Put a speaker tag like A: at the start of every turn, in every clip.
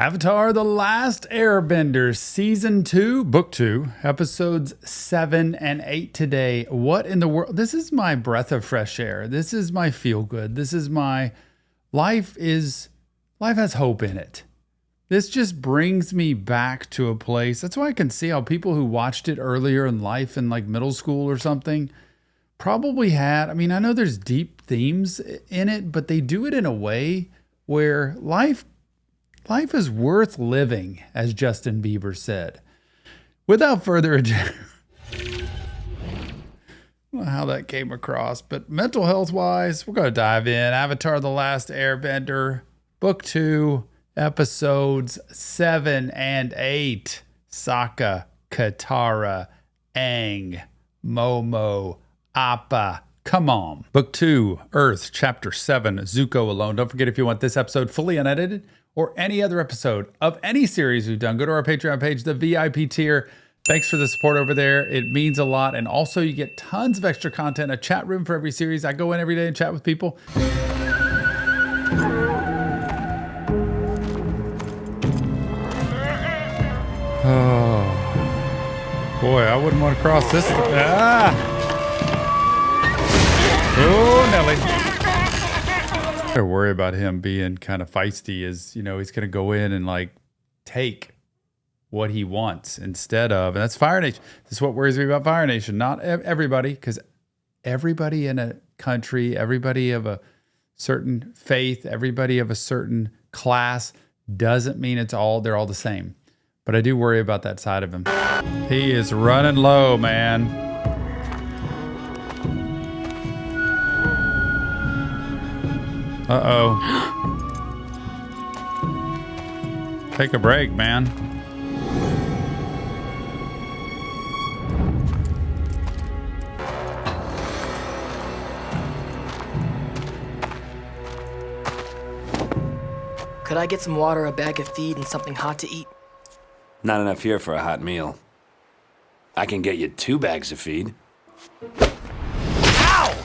A: Avatar: The Last Airbender, Season 2, Book 2, Episodes 7 and 8 today. What in the world? This is my breath of fresh air. This is my feel-good. This is my... Life has hope in it. This just brings me back to a place. That's why I can see how people who watched it earlier in life in like middle school or something probably had... I mean, I know there's deep themes in it, but they do it in a way where life is worth living, as Justin Bieber said. Without further ado, I don't know how that came across, but mental health wise, we're going to dive in. Avatar: The Last Airbender, Book 2, Episodes 7 and 8. Sokka, Katara, Aang, Momo, Appa. Come on. Book 2, Earth, Chapter 7, Zuko Alone. Don't forget, if you want this episode fully unedited or any other episode of any series we've done, go to our Patreon page, the VIP tier. Thanks for the support over there. It means a lot. And also you get tons of extra content, a chat room for every series. I go in every day and chat with people. Oh, boy, I wouldn't want to cross this. Oh, Nelly. I worry about him being kind of feisty is, he's going to go in and like take what he wants instead of, and that's Fire Nation. This is what worries me about Fire Nation. Not everybody, because everybody in a country, everybody of a certain faith, everybody of a certain class doesn't mean they're all the same. But I do worry about that side of him. He is running low, man. Uh-oh. Take a break, man.
B: Could I get some water, a bag of feed, and something hot to eat?
C: Not enough here for a hot meal. I can get you 2 bags of feed. Ow!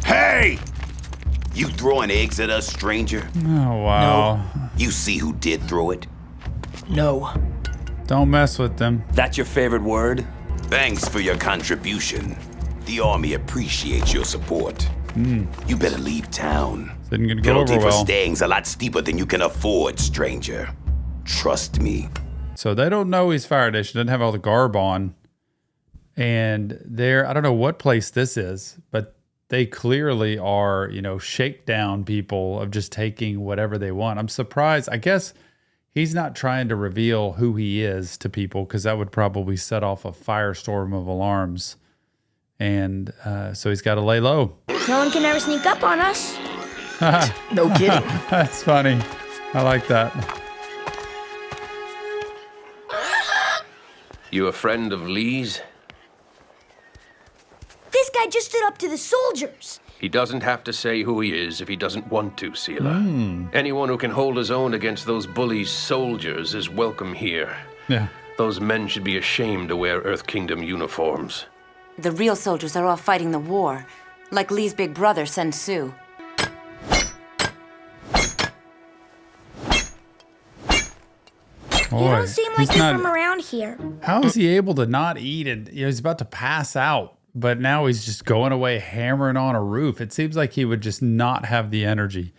D: Hey! You throwing eggs at us, stranger?
A: Oh, wow.
B: No.
D: You see who did throw it?
B: No.
A: Don't mess with them.
C: That's your favorite word?
D: Thanks for your contribution. The army appreciates your support. You better leave town.
A: Isn't gonna go
D: Penalty
A: over
D: for
A: well.
D: staying's a lot steeper than you can afford, stranger. Trust me.
A: So they don't know he's Fire Nation, doesn't have all the garb on. And I don't know what place this is, but they clearly are, shakedown people of just taking whatever they want. I'm surprised. I guess he's not trying to reveal who he is to people because that would probably set off a firestorm of alarms. And so he's got to lay low.
E: No one can ever sneak up on us.
B: No kidding.
A: That's funny. I like that.
F: You a friend of Lee's?
E: This guy just stood up to the soldiers.
F: He doesn't have to say who he is if he doesn't want to, Seela. Anyone who can hold his own against those bully soldiers is welcome here.
A: Yeah.
F: Those men should be ashamed to wear Earth Kingdom uniforms.
G: The real soldiers are all fighting the war, like Lee's big brother, Sen Tzu.
A: Boy,
E: You don't seem like
A: he's
E: you're
A: not-
E: from around here.
A: How is he able to not eat it? He's about to pass out, but now he's just going away hammering on a roof. It seems like he would just not have the energy.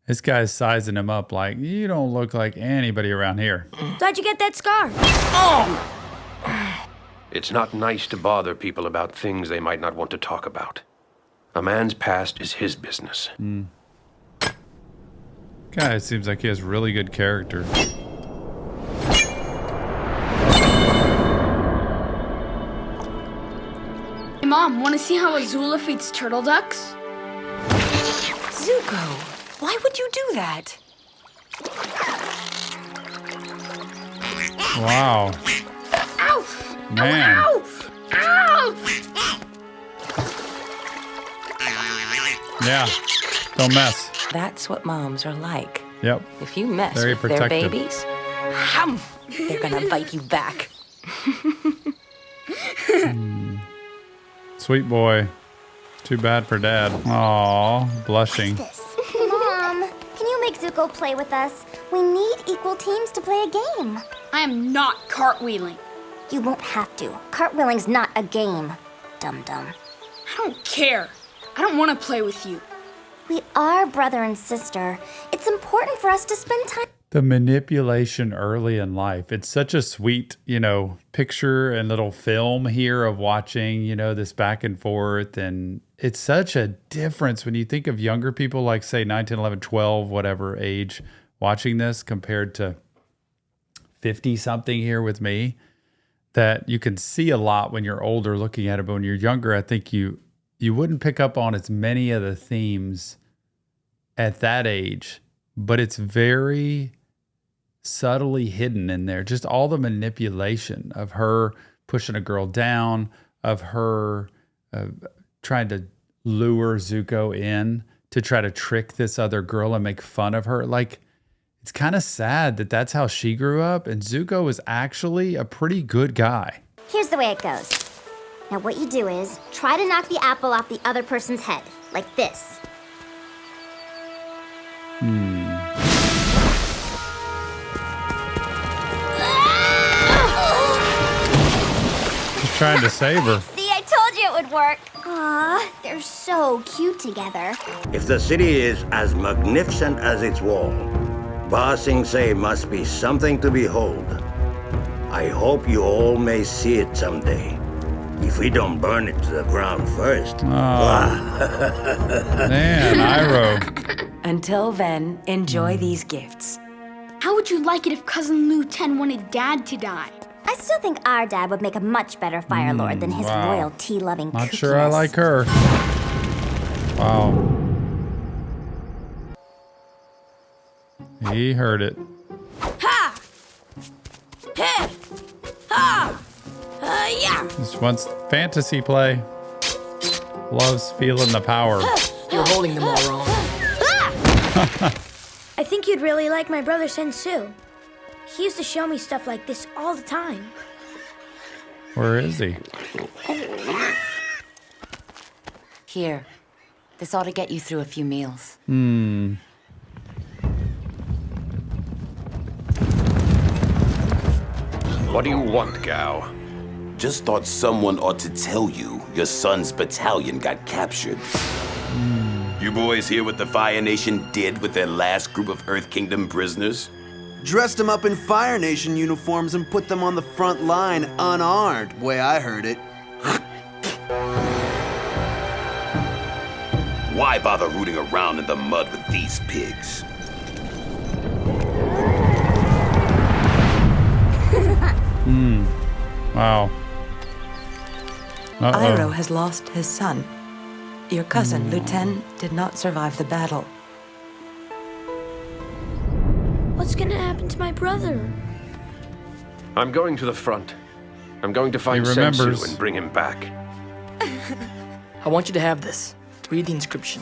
A: This guy's sizing him up like, you don't look like anybody around here.
E: How'd you get that scar?
F: It's not nice to bother people about things they might not want to talk about. A man's past is his business.
A: Guy seems like he has really good character.
H: Hey, Mom, want to see how Azula feeds turtle ducks?
G: Zuko, why would you do that?
A: Wow.
H: Ow!
A: Man.
H: Ow! Ow!
A: Yeah. Don't mess.
G: That's what moms are like.
A: Yep.
G: If you mess
A: Very
G: with their
A: protective.
G: babies, they're gonna bite you back.
A: Sweet boy. Too bad for Dad. Aw, blushing.
I: This. Mom, can you make Zuko play with us? We need equal teams to play a game.
H: I am not cartwheeling.
I: You won't have to. Cartwheeling's not a game. Dum-dum.
H: I don't care. I don't want to play with you.
I: We are brother and sister. It's important for us to spend time.
A: The manipulation early in life. It's such a sweet, picture and little film here of watching, this back and forth. And it's such a difference when you think of younger people like, say, 9, 10, 11, 12, whatever age, watching this compared to 50-something here with me, that you can see a lot when you're older looking at it. But when you're younger, I think you wouldn't pick up on as many of the themes at that age. But it's very subtly hidden in there. Just all the manipulation of her pushing a girl down, of her trying to lure Zuko in to try to trick this other girl and make fun of her. Like, it's kind of sad that that's how she grew up. And Zuko is actually a pretty good guy.
I: Here's the way it goes. Now what you do is try to knock the apple off the other person's head, like this.
A: She's trying to save her.
I: See, I told you it would work. Aw, they're so cute together.
J: If the city is as magnificent as its wall, Ba Sing Se must be something to behold. I hope you all may see it someday. If we don't burn it to the ground first.
A: Man, Iroh.
G: Until then, enjoy these gifts.
H: How would you like it if Cousin Lu Ten wanted Dad to die?
I: I still think our dad would make a much better Fire Lord than his
A: wow.
I: royal tea-loving
A: Not
I: kookiness.
A: sure I like her. Wow. He heard it.
E: Ha! Hey! Ha! Yeah!
A: Just wants fantasy play. Loves feeling the power.
B: You're holding them all wrong.
E: I think you'd really like my brother Sensu. He used to show me stuff like this all the time.
A: Where is he?
G: Here. This ought to get you through a few meals.
F: What do you want, Gao?
D: Just thought someone ought to tell you your son's battalion got captured. You boys hear what the Fire Nation did with their last group of Earth Kingdom prisoners?
K: Dressed them up in Fire Nation uniforms and put them on the front line unarmed, way I heard it.
D: Why bother rooting around in the mud with these pigs?
A: Wow. Uh-oh.
L: Iroh has lost his son. Your cousin, Luten, did not survive the battle.
E: What's gonna happen to my brother?
F: I'm going to the front. I'm going to find
A: He remembers.
F: Sensu and bring him back.
B: I want you to have this. Read the inscription.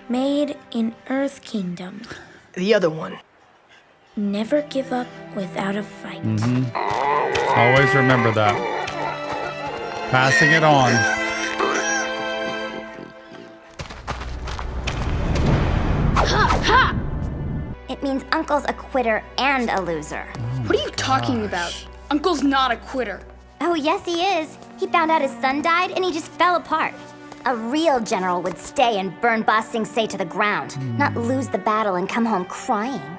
E: Made in Earth Kingdom.
B: The other one.
E: Never give up without a fight.
A: Always remember that. Passing it on.
I: It means Uncle's a quitter and a loser.
H: What are you talking about? Uncle's not a quitter.
I: Oh, yes, he is. He found out his son died and he just fell apart. A real general would stay and burn Ba Sing Se to the ground, not lose the battle and come home crying.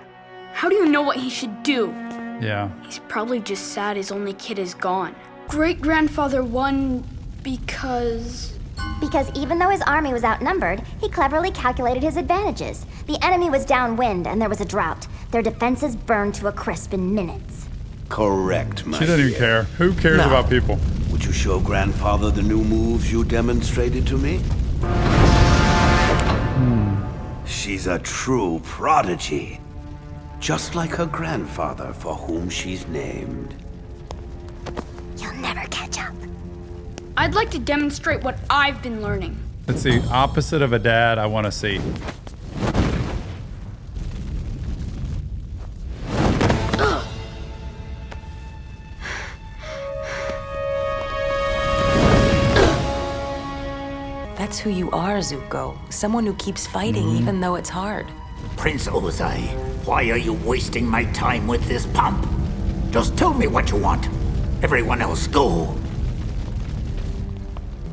H: How do you know what he should do?
A: Yeah.
H: He's probably just sad his only kid is gone. Great-grandfather won because...
I: Because even though his army was outnumbered, he cleverly calculated his advantages. The enemy was downwind and there was a drought. Their defenses burned to a crisp in minutes.
J: Correct, my
A: She doesn't even care. Who cares about people?
J: Would you show Grandfather the new moves you demonstrated to me? She's a true prodigy. Just like her grandfather, for whom she's named.
I: You'll never catch up.
H: I'd like to demonstrate what I've been learning.
A: It's the opposite of a dad I want to see.
L: That's who you are, Zuko. Someone who keeps fighting even though it's hard.
M: Prince Ozai, why are you wasting my time with this pump? Just tell me what you want. Everyone else go.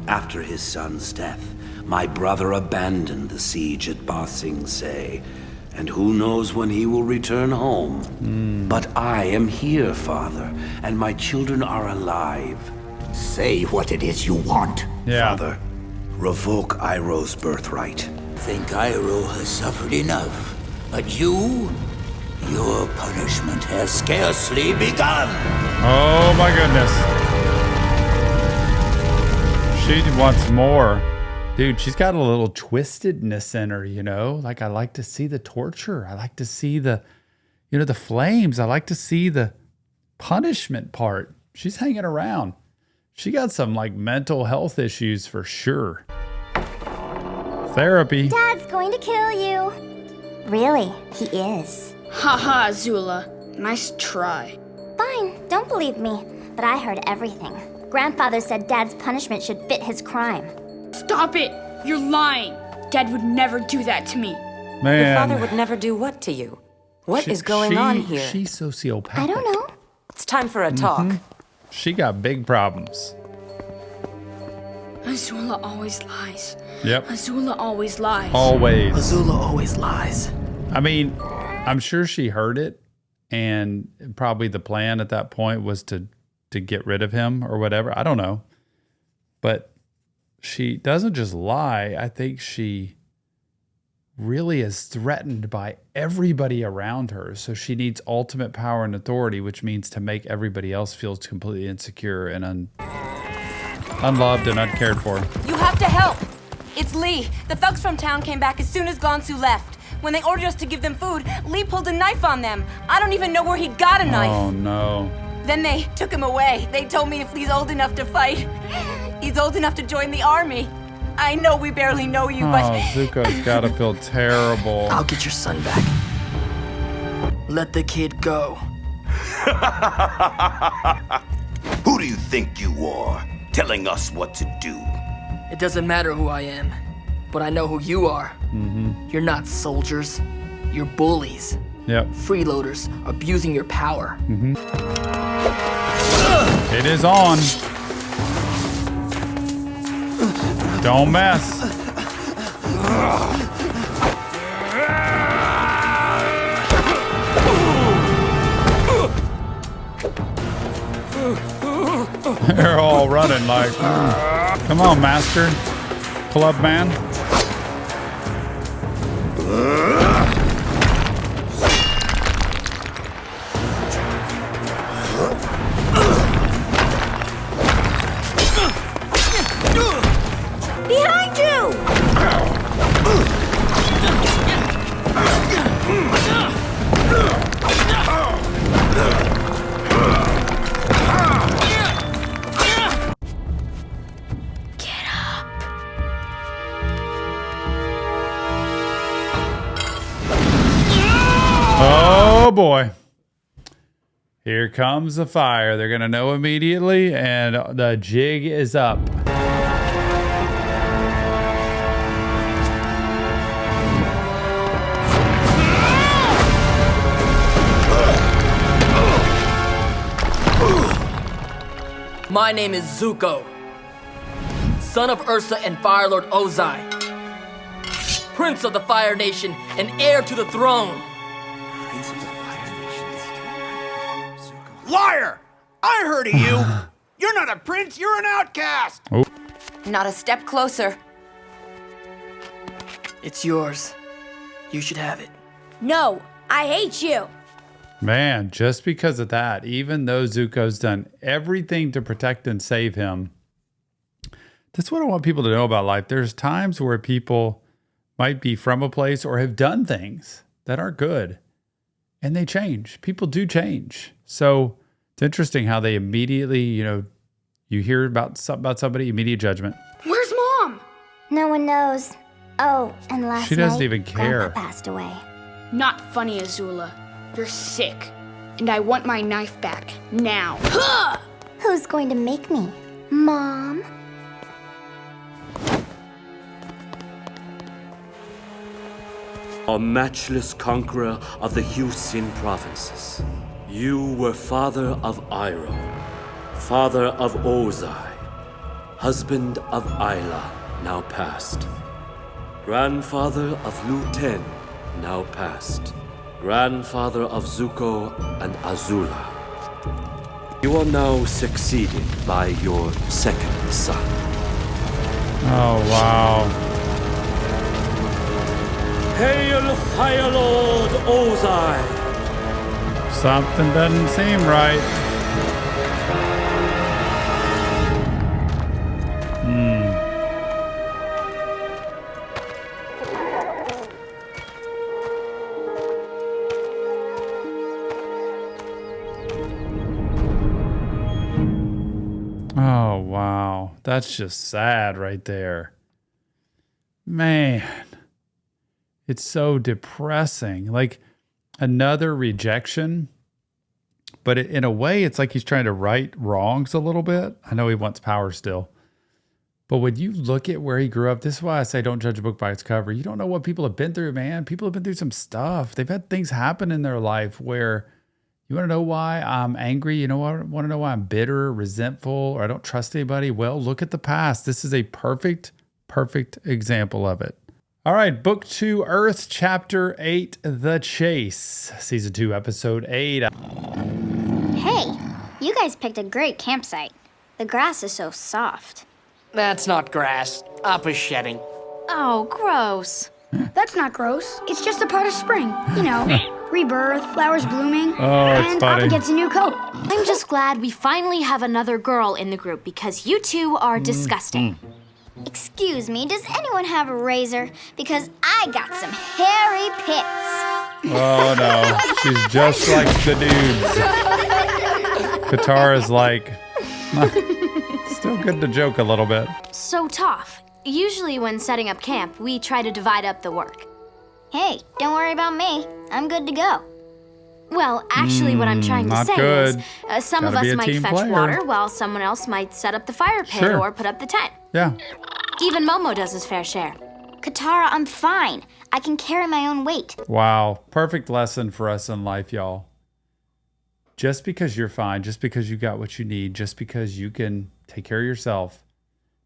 C: After his son's death, my brother abandoned the siege at Ba Sing Se, and who knows when he will return home. But I am here, Father, and my children are alive.
M: Say what it is you want.
C: Father, revoke Iroh's birthright.
M: Think Iroh has suffered enough. But you? Your punishment has scarcely begun.
A: Oh my goodness. She wants more. Dude, she's got a little twistedness in her, you know? Like, I like to see the torture. I like to see the, you know, the flames. I like to see the punishment part. She's hanging around. She got some, like, mental health issues for sure. Therapy.
I: Dad's going to kill you. Really, he is.
H: Haha, Azula. Nice try.
I: Fine, don't believe me. But I heard everything. Grandfather said Dad's punishment should fit his crime.
H: Stop it! You're lying. Dad would never do that to me.
A: Man.
L: Your father would never do what to you? What is going on here?
A: She's sociopathic.
I: I don't know.
L: It's time for a talk.
A: She got big problems.
H: Azula always lies.
A: Yep.
H: Azula always lies.
A: Always.
B: Azula always lies.
A: I mean, I'm sure she heard it, and probably the plan at that point was to get rid of him or whatever. I don't know. But she doesn't just lie. I think she really is threatened by everybody around her. So she needs ultimate power and authority, which means to make everybody else feel completely insecure and unloved and uncared for.
G: You have to help. It's Lee. The thugs from town came back as soon as Gonsu left. When they ordered us to give them food, Lee pulled a knife on them. I don't even know where he got a knife.
A: Oh, no.
G: Then they took him away. They told me if Lee's old enough to fight, he's old enough to join the army. I know we barely know you, but...
A: Oh, Zuko's gotta feel terrible.
B: I'll get your son back. Let the kid go.
D: Who do you think you are, telling us what to do?
B: It doesn't matter who I am, but I know who you are. You're not soldiers. You're bullies.
A: Yep.
B: Freeloaders abusing your power.
A: It is on. Don't mess. They're all running like, come on, master. Club man.
I: Behind you!
A: Oh boy. Here comes the fire. They're going to know immediately, and the jig is up.
B: My name is Zuko, son of Ursa and Fire Lord Ozai, Prince of the Fire Nation and heir to the throne.
K: Liar! I heard of you! You're not a prince, you're an outcast!
A: Oh.
G: Not a step closer.
B: It's yours. You should have it.
E: No, I hate you.
A: Man, just because of that, even though Zuko's done everything to protect and save him, that's what I want people to know about life. There's times where people might be from a place or have done things that aren't good, and they change. People do change. So it's interesting how they immediately, you hear about somebody, immediate judgment.
H: Where's Mom?
I: No one knows. Oh, and last
A: She doesn't
I: night,
A: even care.
I: Grandpa passed away.
H: Not funny, Azula. You're sick. And I want my knife back. Now.
I: Who's going to make me? Mom?
N: a matchless conqueror of the Husin provinces. You were father of Iroh, father of Ozai, husband of Ayla, now past, grandfather of Lu Ten, now past, grandfather of Zuko and Azula. You are now succeeded by your second son.
A: Oh, wow.
N: Hail, Fire Lord Ozai!
A: Something doesn't seem right. Oh, wow. That's just sad right there. Man, it's so depressing. Like another rejection. But in a way, it's like he's trying to right wrongs a little bit. I know he wants power still. But when you look at where he grew up, this is why I say don't judge a book by its cover. You don't know what people have been through, man. People have been through some stuff. They've had things happen in their life where you want to know why I'm angry? You know, I want to know why I'm bitter, resentful, or I don't trust anybody? Well, look at the past. This is a perfect example of it. All right, Book 2, Earth, Chapter 8, The Chase. Season 2, Episode 8.
I: Hey, you guys picked a great campsite. The grass is so soft.
B: That's not grass. Appa's shedding.
H: Oh, gross.
E: That's not gross. It's just a part of spring. You know, rebirth, flowers blooming,
A: it's
E: and Appa
A: funny.
E: gets a new coat.
O: I'm just glad we finally have another girl in the group because you two are disgusting.
I: Excuse me, does anyone have a razor? Because I got some hairy pits.
A: Oh, no. She's just like the dudes. Katara's like, still good to joke a little bit.
O: So, Toph, usually when setting up camp, we try to divide up the work.
I: Hey, don't worry about me. I'm good to go.
O: Well, actually, what I'm trying to
A: not
O: say
A: good.
O: is some
A: Gotta
O: of
A: be
O: us
A: a
O: might
A: team
O: fetch
A: player.
O: water while someone else might set up the fire pit
A: Sure.
O: or put up the tent.
A: Yeah.
O: Even Momo does his fair share.
I: Katara, I'm fine. I can carry my own weight.
A: Wow. Perfect lesson for us in life, y'all. Just because you're fine, just because you got what you need, just because you can take care of yourself,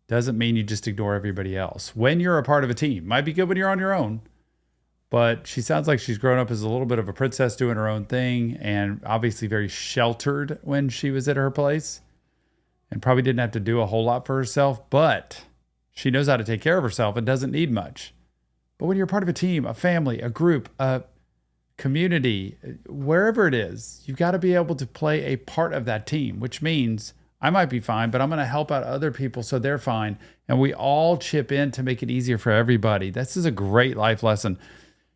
A: doesn't mean you just ignore everybody else. When you're a part of a team, might be good when you're on your own. But she sounds like she's grown up as a little bit of a princess doing her own thing and obviously very sheltered when she was at her place and probably didn't have to do a whole lot for herself, but she knows how to take care of herself and doesn't need much. But when you're part of a team, a family, a group, a community, wherever it is, you've got to be able to play a part of that team, which means I might be fine, but I'm going to help out other people so they're fine. And we all chip in to make it easier for everybody. This is a great life lesson.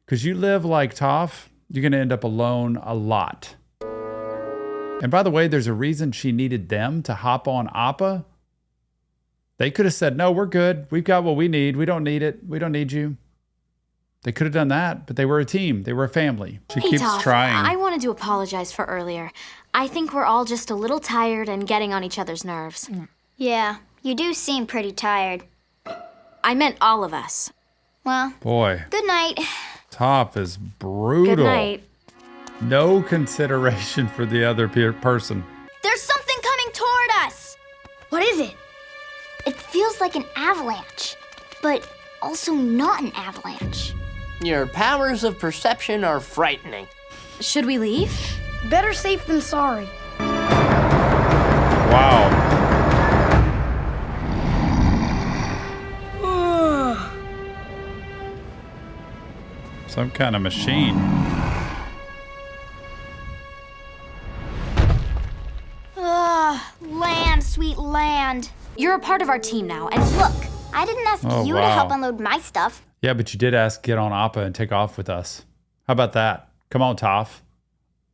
A: Because you live like Toph, you're going to end up alone a lot. And by the way, there's a reason she needed them to hop on Appa. They could have said, no, we're good. We've got what we need. We don't need it. We don't need you. They could have done that, but they were a team. They were a family. She
O: Hey,
A: keeps
O: Toph,
A: trying.
O: I wanted to apologize for earlier. I think we're all just a little tired and getting on each other's nerves.
I: Yeah, you do seem pretty tired.
O: I meant all of us.
I: Well,
A: Boy,
I: good night.
A: Toph is brutal.
O: Good night.
A: No consideration for the other person.
I: There's something coming toward us.
E: What is it?
I: It feels like an avalanche, but also not an avalanche.
B: Your powers of perception are frightening.
O: Should we leave?
E: Better safe than sorry.
A: Wow. Some kind of machine.
I: Land, sweet land.
O: You're a part of our team now, and
I: Look, I didn't ask
A: Oh,
I: you to
A: wow.
I: help unload my stuff.
A: Yeah, but you did ask to get on Appa and take off with us. How about that? Come on, Toph.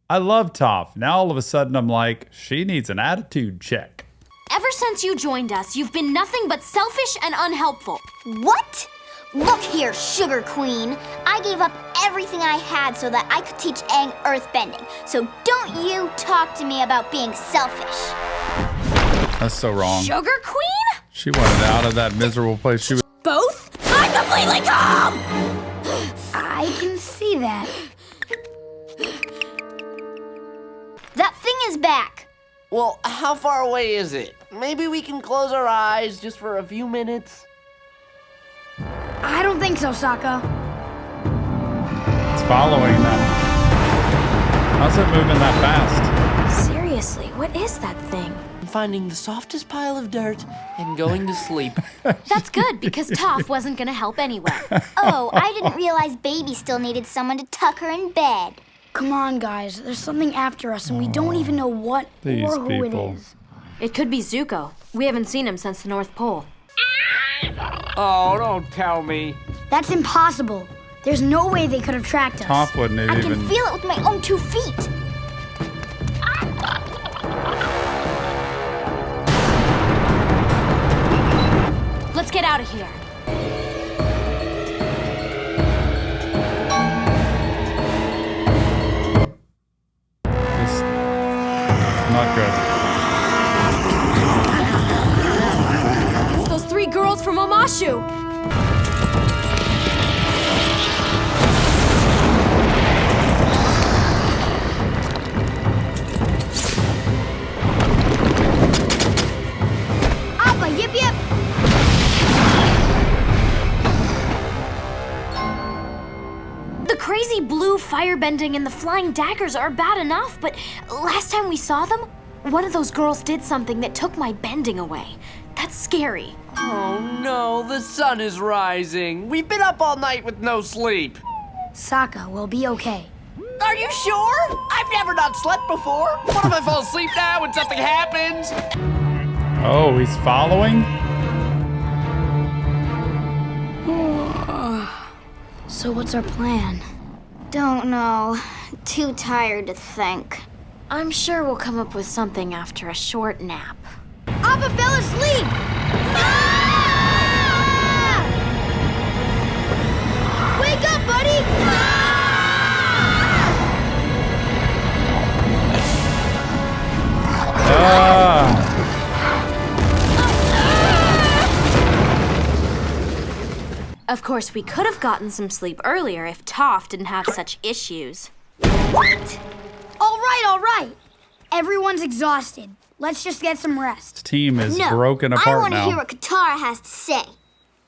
A: I love Toph. Now all of a sudden I'm like, she needs an attitude check.
O: ever since you joined us, you've been nothing but selfish and unhelpful.
I: What? Look here, Sugar Queen. I gave up everything I had so that I could teach Aang earthbending. So don't you talk to me about being selfish.
A: That's so wrong.
O: Sugar Queen?
A: She wanted out of that miserable place she was.
I: Both? I'm completely calm! I can
P: Well, how far away is it? Maybe we can close our eyes just for a few minutes.
Q: I don't think so, Sokka.
A: It's following them. How's it moving that fast?
O: Seriously, what is that thing?
P: I'm finding the softest pile of dirt and going to sleep.
O: That's good, because Toph wasn't gonna help anyway.
I: Oh, I didn't realize Baby still needed someone to tuck her in bed.
Q: Come on, guys. There's something after us, and we don't even know what or who it is.
O: It could be Zuko. We haven't seen him since the North Pole.
R: Oh, don't tell me.
Q: That's impossible. There's no way they could have tracked us.
A: Toph wouldn't have
I: I
A: even...
I: can feel it with my own 2 feet.
O: Let's get out of here.
A: It's not good.
O: It's those 3 girls from Omashu.
Q: Appa, yip yip!
O: The crazy blue firebending and the flying daggers are bad enough, but last time we saw them, one of those girls did something that took my bending away. That's scary.
P: Oh no, the sun is rising. We've been up all night with no sleep.
Q: Sokka, we'll be okay.
P: Are you sure? I've never not slept before. What if I fall asleep now and something happens?
A: Oh, he's following?
Q: So what's our plan?
I: Don't know. Too tired to think.
O: I'm sure we'll come up with something after a short nap.
Q: Appa fell asleep! Wake up, buddy!
O: Of course, we could have gotten some sleep earlier if Toph didn't have such issues.
Q: What? All right. Everyone's exhausted. Let's just get some rest.
A: This team is
I: No,
A: broken
I: I
A: apart
I: want to
A: now.
I: hear what Katara has to say.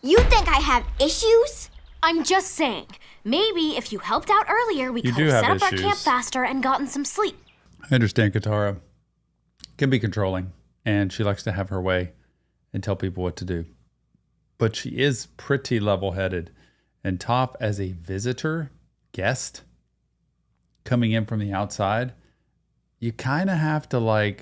I: You think I have issues?
O: I'm just saying, maybe if you helped out earlier, we
A: You
O: could
A: do
O: have
A: have
O: set up our camp
A: issues.
O: faster and gotten some sleep.
A: I understand Katara can be controlling, and she likes to have her way and tell people what to do. But she is pretty level-headed. And Toph, as a visitor, guest, coming in from the outside, you kind of have to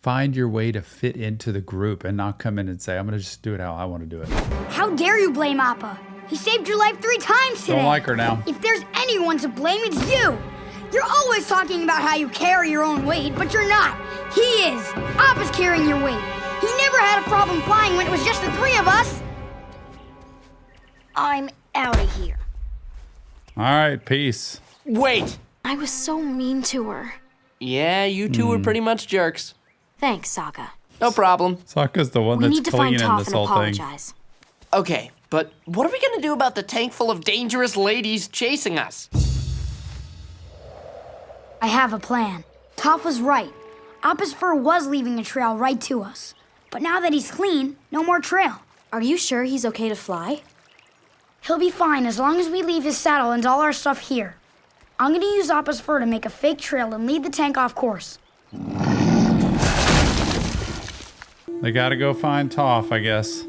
A: find your way to fit into the group and not come in and say, I'm going to just do it how I want to do it.
Q: How dare you blame Appa? He saved your life 3 times today.
A: Don't like her now.
Q: If there's anyone to blame, it's you. You're always talking about how you carry your own weight, but you're not. He is. Appa's carrying your weight. He never had a problem flying when it was just the 3 of us.
I: I'm out of here.
A: All right, peace.
P: Wait.
O: I was so mean to her.
P: Yeah, you two were pretty much jerks.
O: Thanks, Sokka.
P: No problem.
A: Sokka's the one
O: We
A: that's
O: need to find
A: cleaning
O: Toph
A: this
O: and
A: whole thing.
O: apologize.
P: Okay, but what are we gonna do about the tank full of dangerous ladies chasing us?
Q: I have a plan. Toph was right. Appa's fur was leaving a trail right to us. But now that he's clean, no more trail.
O: Are you sure he's okay to fly?
Q: He'll be fine as long as we leave his saddle and all our stuff here. I'm gonna use Appa's fur to make a fake trail and lead the tank off course.
A: They gotta go find Toph, I guess.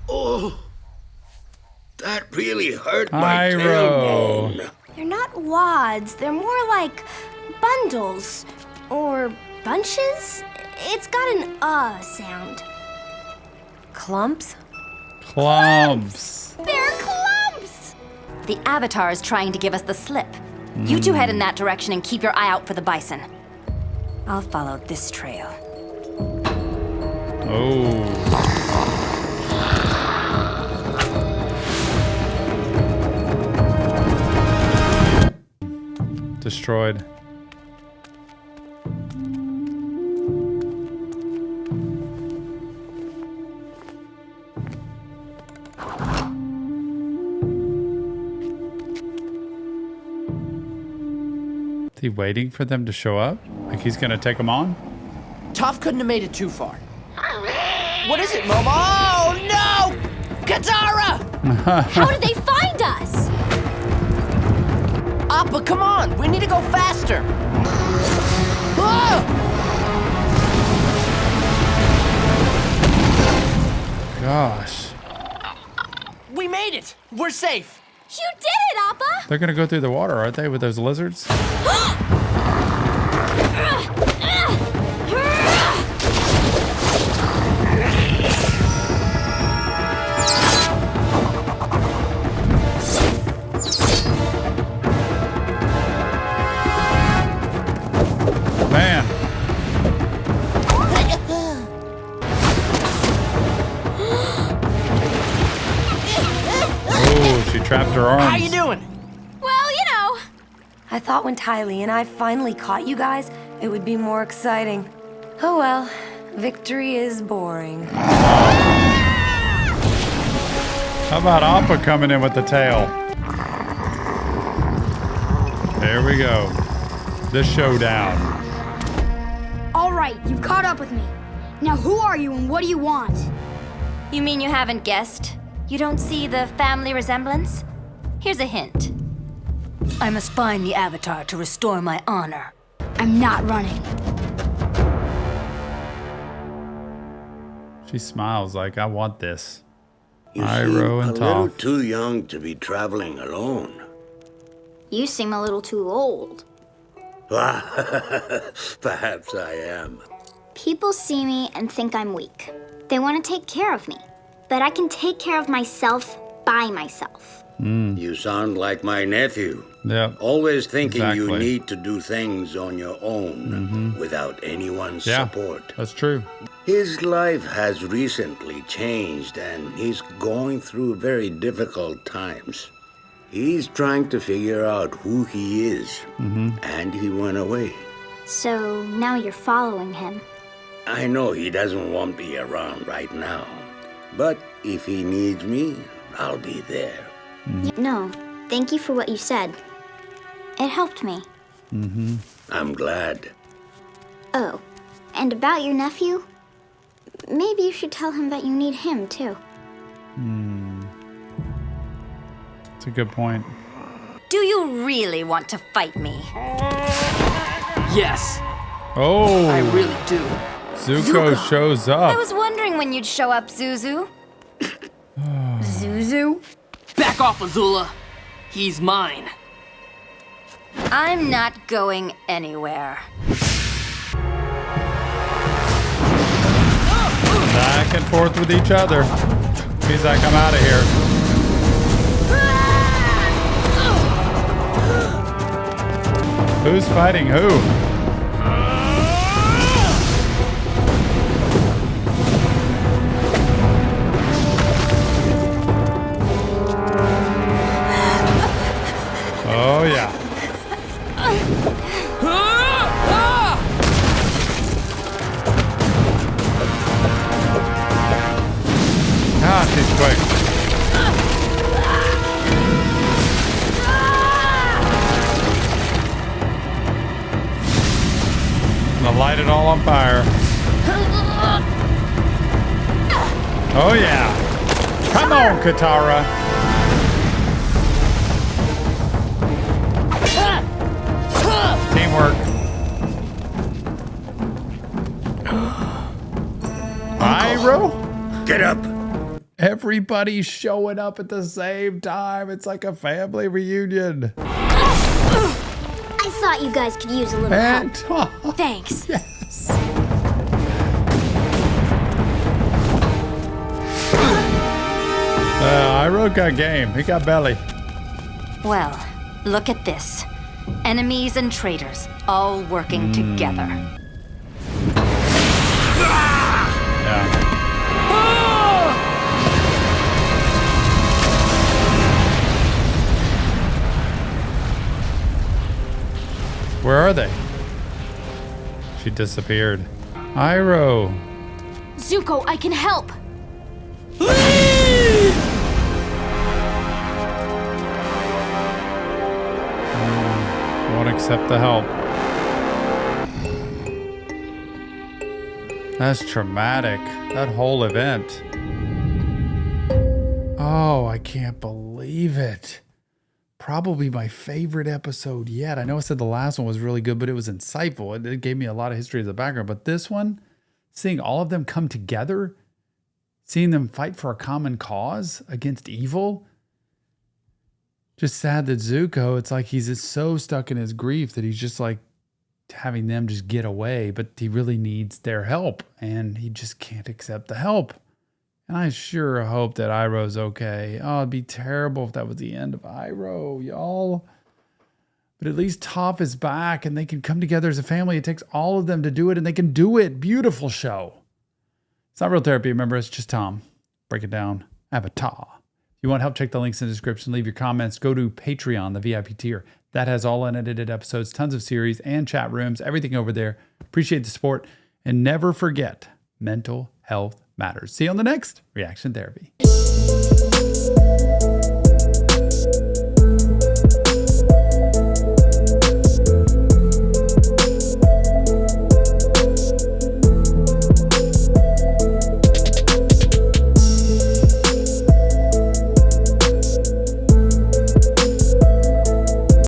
J: Oh, that really hurt my
A: Iroh.
J: tailbone.
G: They're not wads, they're more like bundles. Or bunches? It's got an sound.
L: Clumps?
A: Clumps.
G: They're clumps!
S: The Avatar's trying to give us the slip. You two head in that direction and keep your eye out for the bison. I'll follow this trail.
A: Oh. Destroyed. Is he waiting for them to show up? Like he's gonna take them on?
P: Toph couldn't have made it too far. What is it, Momo? Oh, no! Katara!
O: How did they find us?
P: Appa, come on! We need to go faster! Oh!
A: Gosh.
P: We made it! We're safe!
O: You did it, Appa!
A: They're gonna go through the water, aren't they, with those lizards? Man. Oh, she trapped her arms.
P: How you doing?
O: Well, you know.
L: I thought when Tylee and I finally caught you guys, it would be more exciting. Oh well, victory is boring.
A: How about Appa coming in with the tail? There we go. The showdown.
Q: All right, you've caught up with me. Now who are you and what do you want?
S: You mean you haven't guessed? You don't see the family resemblance? Here's a hint. I must find the Avatar to restore my honor.
Q: I'm not running.
A: She smiles like, I want this.
J: You
A: Iroh
J: seem
A: and
J: a little
A: Toph.
J: too young to be traveling alone.
I: You seem a little too old.
J: Perhaps I am.
I: People see me and think I'm weak. They want to take care of me. But I can take care of myself by myself.
J: You sound like my nephew.
A: Yeah.
J: Always thinking you
A: Exactly.
J: need to do things on your own without anyone's
A: Yeah,
J: support.
A: that's true.
J: His life has recently changed and he's going through very difficult times. He's trying to figure out who he is, and he went away.
I: So now you're following him.
J: I know he doesn't want me around right now, but if he needs me, I'll be there.
I: No, thank you for what you said. It helped me.
J: I'm glad.
I: Oh, and about your nephew? Maybe you should tell him that you need him too.
A: That's a good point.
S: Do you really want to fight me?
P: Yes,
A: Oh,
P: I really do.
A: Zuko shows
S: I
A: up.
S: was wondering when you'd show up, Zuzu.
Q: Zuzu?
B: Back off, Azula. He's mine.
S: I'm not going anywhere.
A: Back and forth with each other. He's like, I'm out of here. Who's fighting who? Oh, yeah. Ah, she's quick. Gonna light it all on fire. Oh, yeah. Come on, Katara. Teamwork. Iroh?
J: Get up.
A: Everybody's showing up at the same time. It's like a family reunion.
I: I thought you guys could use a little
A: And
I: help.
O: Thanks.
A: yes. Iroh got game. He got belly.
S: Well, look at this. Enemies and traitors all working together.
A: Yeah. Where are they? She disappeared. Iroh.
O: Zuko, I can help.
A: Won't accept the help. That's traumatic. That whole event. Oh, I can't believe it. Probably my favorite episode yet. I know I said the last one was really good, but it was insightful. It gave me a lot of history as a background. But this one, seeing all of them come together, seeing them fight for a common cause against evil. Just sad that Zuko, it's like he's just so stuck in his grief that he's just like having them just get away, but he really needs their help and he just can't accept the help. And I sure hope that Iroh's okay. Oh, it'd be terrible if that was the end of Iroh, y'all. But at least Toph is back and they can come together as a family. It takes all of them to do it and they can do it. Beautiful show. It's not real therapy, remember, it's just Tom. Break it down. Avatar. If you want help, check the links in the description. Leave your comments. Go to Patreon, the VIP tier. That has all unedited episodes, tons of series and chat rooms, everything over there. Appreciate the support. And never forget, mental health matters. See you on the next Reaction Therapy.